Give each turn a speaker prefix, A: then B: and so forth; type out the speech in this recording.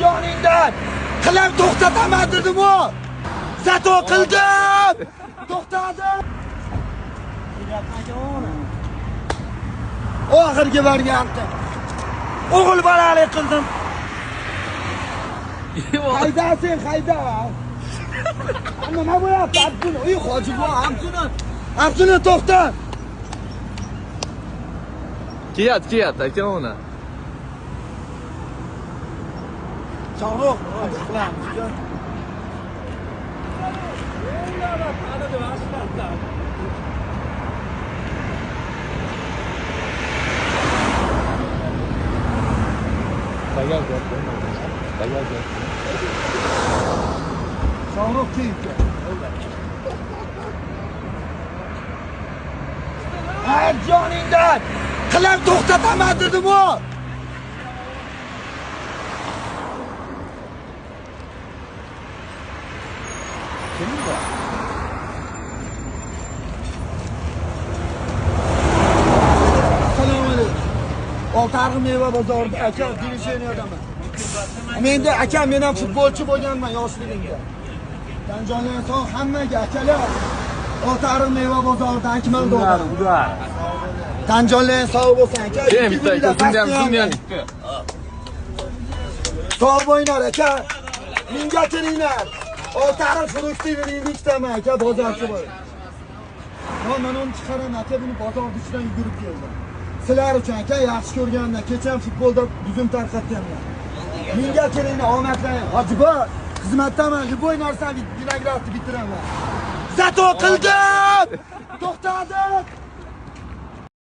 A: joningdan qilib to'xtataman dedim-ku. Zato qildim. To'xtadim. Oxirgi variantda o'g'il bolalik qildim. Haydasing, hayda. Nima bo'lyapti? Abdul, uy hojibo, Abdul to'xta.
B: Kiyat, aka uni.
A: Sog'liq, qilamiz. Sog'liq kiyikka. Hayır joningdan qilib to'xtataman dedim-ku. Kim bu? Assalomu alaykum. Oltiariq meva bozorida aka divisiyadaman. Menda aka men ham futbolchi bo'lganman yoshligimda. Tanjonlar sog' hammaga akalar. Oltiariq meva bozorida akmal do'kon. Tanjonlar sog' bo'lsin aka.
B: Shundan.
A: Sog' bo'linglar aka. Menga kiringlar. Oltiariq fruktini ikkitaman aka bozorchi bo'l. Men uni chiqaraman aka, buni bozor ichidan yugurib keldim. Sizlar uchun aka yaxshi ko'rganimdan kecha futbolda buzum tarqatganman. Menga kiringlar, omadlaring. Hojibo, xizmatdaman, любой narsani vinogradni bitiraman. Zato qildim. To'xtadim.